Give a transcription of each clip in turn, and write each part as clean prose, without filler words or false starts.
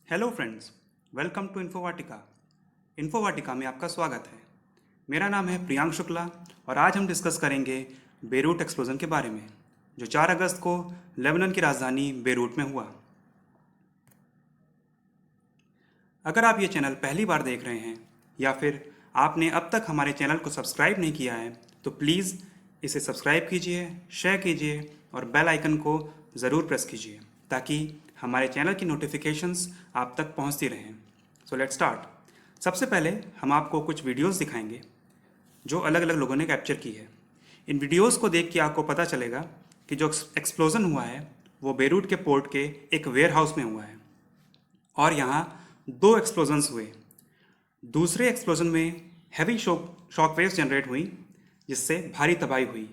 Hello friends, welcome to Infovatika. Infovatika में आपका स्वागत है। मेरा नाम है प्रियांक शुक्ला और आज हम डिस्कस करेंगे बेरूट एक्सप्लोजन के बारे में, जो 4 अगस्त को लेबनान की राजधानी बेरूट में हुआ। अगर आप ये चैनल पहली बार देख रहे हैं या फिर आपने अब तक हमारे चैनल को सब्सक्राइब नहीं किया है तो प्लीज़ इसे सब्सक्राइब कीजिए, शेयर कीजिए और बेल आइकन को ज़रूर प्रेस कीजिए ताकि हमारे चैनल की नोटिफिकेशंस आप तक पहुंचती रहें। So let's start. सबसे पहले हम आपको कुछ वीडियोस दिखाएंगे जो अलग अलग लोगों ने कैप्चर की है। इन वीडियोस को देख के आपको पता चलेगा कि जो एक्सप्लोजन हुआ है वो बेरूट के पोर्ट के एक वेयर हाउस में हुआ है और यहाँ 2 एक्सप्लोजन्स हुए। दूसरे एक्सप्लोजन में हैवी शॉक वेव्स जनरेट हुई जिससे भारी तबाही हुई।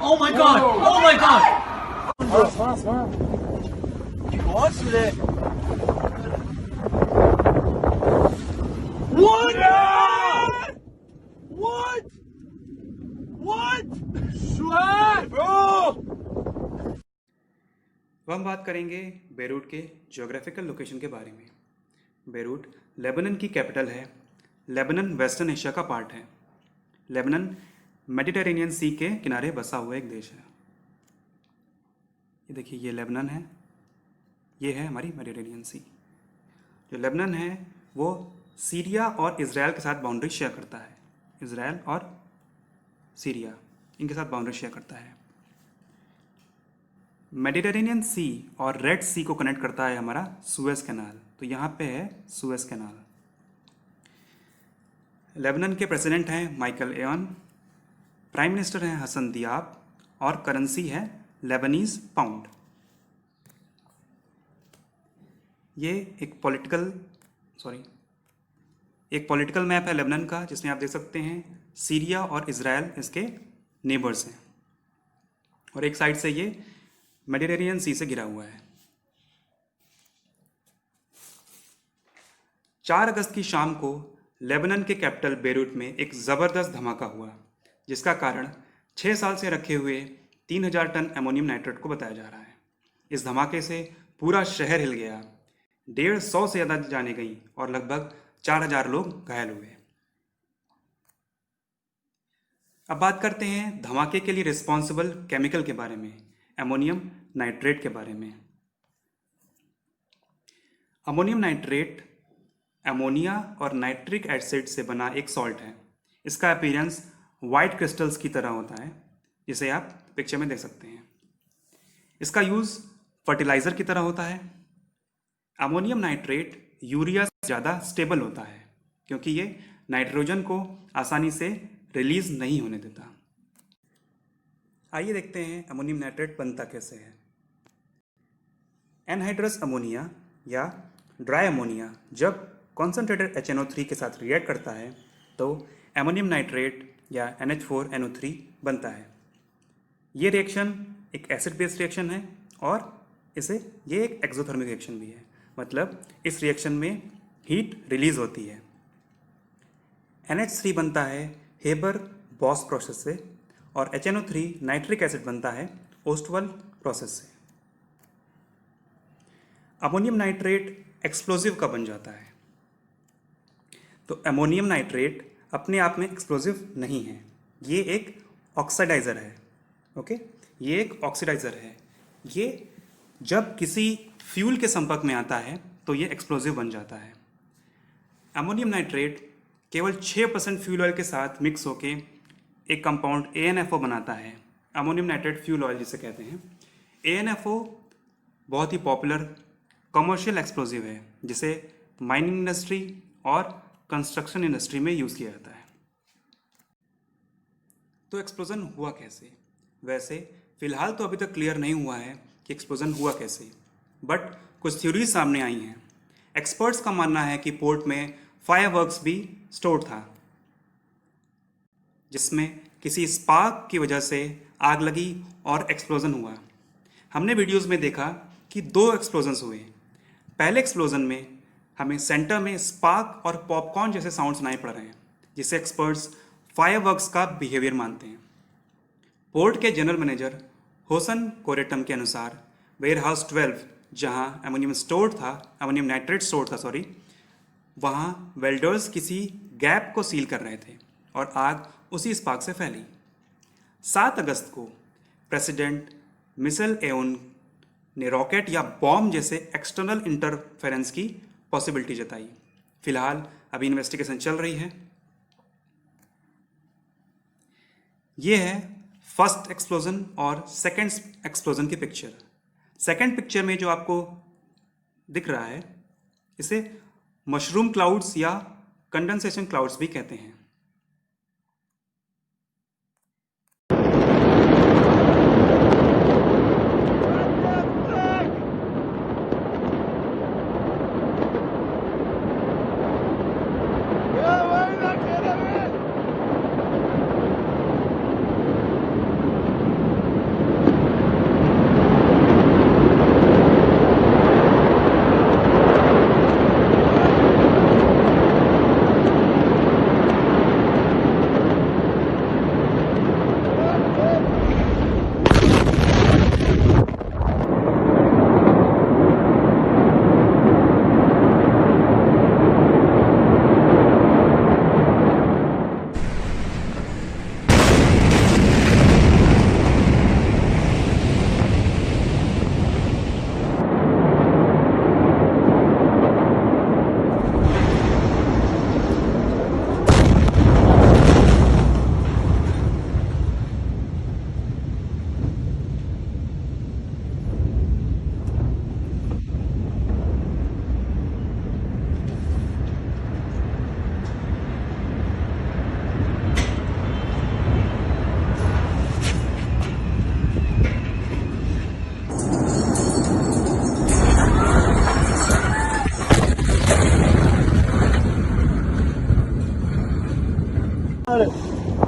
Oh my god! Oh my god! What? What? What? What? Bro! अब हम बात करेंगे बेरूट के ज्योग्राफिकल लोकेशन के बारे में। बेरूट लेबनान की कैपिटल है। लेबनान वेस्टर्न एशिया का पार्ट है। लेबनान मेडिटेरेनियन सी के किनारे बसा हुआ एक देश है। ये देखिए, ये लेबनान है, ये है हमारी मेडिटेरेनियन सी। जो लेबनान है वो सीरिया और इज़राइल के साथ बाउंड्री शेयर करता है। इज़राइल और सीरिया इनके साथ बाउंड्री शेयर करता है। मेडिटेरेनियन सी और रेड सी को कनेक्ट करता है हमारा सुएज कैनाल। तो यहाँ पे है सुएज कैनाल। लेबनान के प्रेसिडेंट हैं माइकल एवन, प्राइम मिनिस्टर हैं हसन दियाब और करेंसी है लेबनीज पाउंड। ये एक पॉलिटिकल मैप है लेबनान का, जिसमें आप देख सकते हैं सीरिया और इज़राइल इसके नेबर्स हैं और एक साइड से ये मेडिटेरेनियन सी से घिरा हुआ है। 4 अगस्त की शाम को लेबनान के कैपिटल बेरूट में एक ज़बरदस्त धमाका हुआ जिसका कारण 6 साल से रखे हुए 3000 टन अमोनियम नाइट्रेट को बताया जा रहा है। इस धमाके से पूरा शहर हिल गया, 150 से ज़्यादा जानें गई और लगभग 4000 लोग घायल हुए। अब बात करते हैं धमाके के लिए रिस्पॉन्सिबल केमिकल के बारे में, अमोनियम नाइट्रेट के बारे में। अमोनियम नाइट्रेट अमोनिया और नाइट्रिक एसिड से बना एक सॉल्ट है। इसका अपीयरेंस वाइट क्रिस्टल्स की तरह होता है, जिसे आप पिक्चर में देख सकते हैं। इसका यूज़ फर्टिलाइज़र की तरह होता है। अमोनियम नाइट्रेट यूरिया से ज़्यादा स्टेबल होता है क्योंकि ये नाइट्रोजन को आसानी से रिलीज नहीं होने देता। आइए देखते हैं अमोनियम नाइट्रेट बनता कैसे है। एनहाइड्रस अमोनिया या ड्राई अमोनिया जब कॉन्सेंट्रेटेड HNO3 के साथ रिएक्ट करता है तो अमोनियम नाइट्रेट या NH4NO3 बनता है। ये रिएक्शन एक एसिड बेस्ड रिएक्शन है और ये एक एक्सोथर्मिक रिएक्शन भी है, मतलब इस रिएक्शन में हीट रिलीज होती है। NH3 बनता है हेबर बॉस प्रोसेस से और HNO3 नाइट्रिक एसिड बनता है ओस्टवल प्रोसेस से। अमोनियम नाइट्रेट एक्सप्लोजिव कब बन जाता है? तो अमोनियम नाइट्रेट अपने आप में एक्सप्लोजिव नहीं है, ये एक ऑक्सीडाइज़र है। ओके, ये एक ऑक्सीडाइज़र है। ये जब किसी फ्यूल के संपर्क में आता है तो ये एक्सप्लोजिव बन जाता है। अमोनियम नाइट्रेट केवल 6% फ्यूल ऑयल के साथ मिक्स होके एक कंपाउंड ANFO बनाता है, अमोनियम नाइट्रेट फ्यूल ऑयल जिसे कहते हैं। ANFO बहुत ही पॉपुलर कमर्शियल एक्सप्लोजिव है जिसे माइनिंग इंडस्ट्री और कंस्ट्रक्शन इंडस्ट्री में यूज़ किया जाता है। तो एक्सप्लोजन हुआ कैसे? वैसे फिलहाल तो अभी तक क्लियर नहीं हुआ है कि एक्सप्लोजन हुआ कैसे, बट कुछ थ्योरीज सामने आई हैं। एक्सपर्ट्स का मानना है कि पोर्ट में फायरवर्क्स भी स्टोर था जिसमें किसी स्पार्क की वजह से आग लगी और एक्सप्लोज़न हुआ। हमने वीडियोस में देखा कि 2 एक्सप्लोजन्स हुए। पहले एक्सप्लोजन में हमें सेंटर में स्पार्क और पॉपकॉर्न जैसे साउंड सुनाई पड़ रहे हैं, जिसे एक्सपर्ट्स फायरवर्क्स का बिहेवियर मानते हैं। पोर्ट के जनरल मैनेजर होसन कोरेटम के अनुसार वेयरहाउस 12 जहां अमोनियम नाइट्रेट स्टोर था वहां वेल्डर्स किसी गैप को सील कर रहे थे और आग उसी स्पार्क से फैली। 7 अगस्त को प्रेसिडेंट मिशेल एओन ने रॉकेट या बॉम्ब जैसे एक्सटर्नल इंटरफेरेंस की पॉसिबिलिटी जताई। फिलहाल अभी इन्वेस्टिगेशन चल रही है। ये है फर्स्ट एक्सप्लोजन और सेकंड एक्सप्लोजन की पिक्चर। सेकंड पिक्चर में जो आपको दिख रहा है इसे मशरूम क्लाउड्स या कंडेंसेशन क्लाउड्स भी कहते हैं।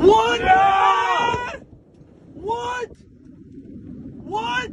What? What? What?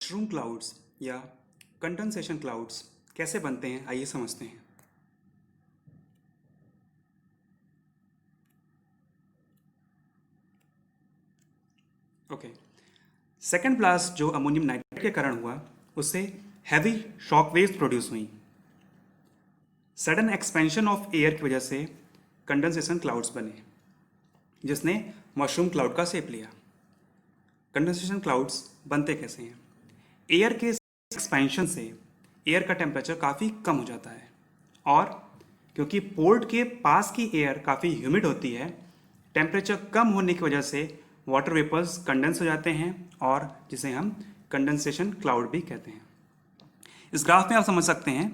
Mushroom clouds या कंडेंसेशन क्लाउड्स कैसे बनते हैं, आइए समझते हैं। ओके, सेकेंड ब्लास्ट जो अमोनियम नाइट्रेट के कारण हुआ उससे हैवी शॉक वेव्स प्रोड्यूस हुई। सडन एक्सपेंशन ऑफ एयर की वजह से कंडेंसेशन क्लाउड्स बने, जिसने मशरूम क्लाउड का शेप लिया। कंडेंसेशन क्लाउड्स बनते कैसे हैं? एयर के एक्सपेंशन से एयर का टेम्परेचर काफ़ी कम हो जाता है और क्योंकि पोर्ट के पास की एयर काफ़ी ह्यूमिड होती है, टेम्परेचर कम होने की वजह से वाटर वेपर्स कंडेंस हो जाते हैं और जिसे हम कंडेंसेशन क्लाउड भी कहते हैं। इस ग्राफ में आप समझ सकते हैं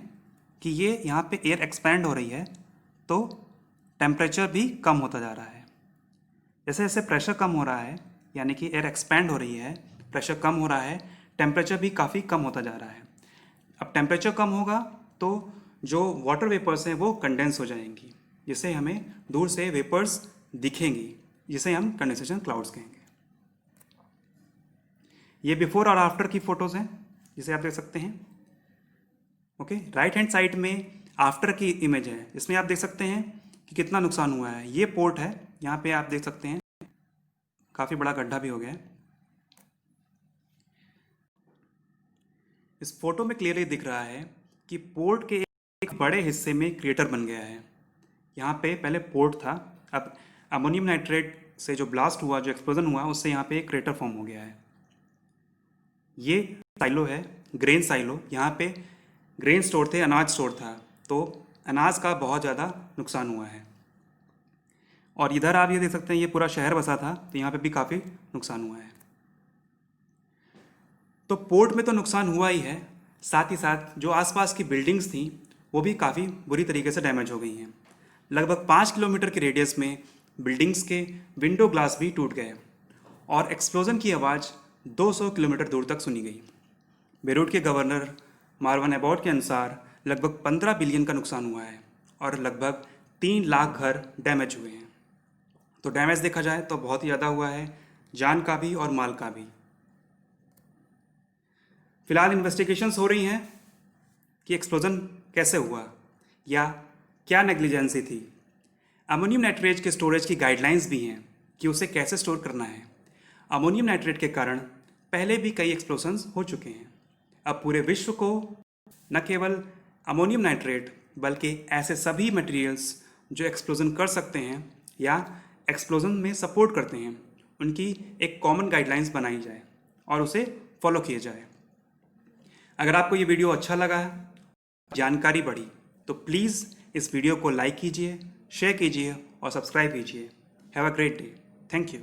कि ये यहाँ पे एयर एक्सपैंड हो रही है तो टेम्परेचर भी कम होता जा रहा है। जैसे जैसे प्रेशर कम हो रहा है, यानी कि एयर एक्सपैंड हो रही है, प्रेशर कम हो रहा है, टेम्परेचर भी काफ़ी कम होता जा रहा है। अब टेम्परेचर कम होगा तो जो वाटर वेपर्स हैं वो कंडेंस हो जाएंगी, जिससे हमें दूर से वेपर्स दिखेंगी, जिसे हम कंडेंसेशन क्लाउड्स कहेंगे। ये बिफोर और आफ्टर की फोटोज़ हैं जिसे आप देख सकते हैं। ओके, राइट हैंड साइड में आफ्टर की इमेज है, इसमें आप देख सकते हैं कि कितना नुकसान हुआ है। ये पोर्ट है, यहाँ पे आप देख सकते हैं काफ़ी बड़ा गड्ढा भी हो गया है। इस फोटो में क्लियरली दिख रहा है कि पोर्ट के एक बड़े हिस्से में क्रेटर बन गया है। यहाँ पे पहले पोर्ट था, अब अमोनियम नाइट्रेट से जो ब्लास्ट हुआ, जो एक्सप्लोजन हुआ, उससे यहाँ पे एक क्रेटर फॉर्म हो गया है। ये साइलो है, ग्रेन साइलो। यहाँ पे ग्रेन स्टोर थे, अनाज स्टोर था, तो अनाज का बहुत ज़्यादा नुकसान हुआ है। और इधर आप ये देख सकते हैं ये पूरा शहर बसा था, तो यहाँ पे भी काफ़ी नुकसान हुआ है। तो पोर्ट में तो नुकसान हुआ ही है, साथ ही साथ जो आसपास की बिल्डिंग्स थी वो भी काफ़ी बुरी तरीके से डैमेज हो गई हैं। लगभग 5 किलोमीटर के रेडियस में बिल्डिंग्स के विंडो ग्लास भी टूट गए और एक्सप्लोजन की आवाज़ 200 किलोमीटर दूर तक सुनी गई। बेरूट के गवर्नर मारवन अबाउट के अनुसार लगभग 15 बिलियन का नुकसान हुआ है और लगभग 3 लाख घर डैमेज हुए हैं। तो डैमेज देखा जाए तो बहुत ही ज़्यादा हुआ है, जान का भी और माल का भी। फिलहाल इन्वेस्टिगेशंस हो रही हैं कि एक्सप्लोजन कैसे हुआ या क्या नेग्लिजेंसी थी। अमोनियम नाइट्रेट के स्टोरेज की गाइडलाइंस भी हैं कि उसे कैसे स्टोर करना है। अमोनियम नाइट्रेट के कारण पहले भी कई एक्सप्लोजन्स हो चुके हैं। अब पूरे विश्व को न केवल अमोनियम नाइट्रेट बल्कि ऐसे सभी मटेरियल्स जो एक्सप्लोजन कर सकते हैं या एक्सप्लोजन में सपोर्ट करते हैं, उनकी एक कॉमन गाइडलाइंस बनाई जाए और उसे फॉलो किया जाए। अगर आपको ये वीडियो अच्छा लगा है, जानकारी बढ़ी, तो प्लीज़ इस वीडियो को लाइक कीजिए, शेयर कीजिए और सब्सक्राइब कीजिए। Have a great day. Thank you.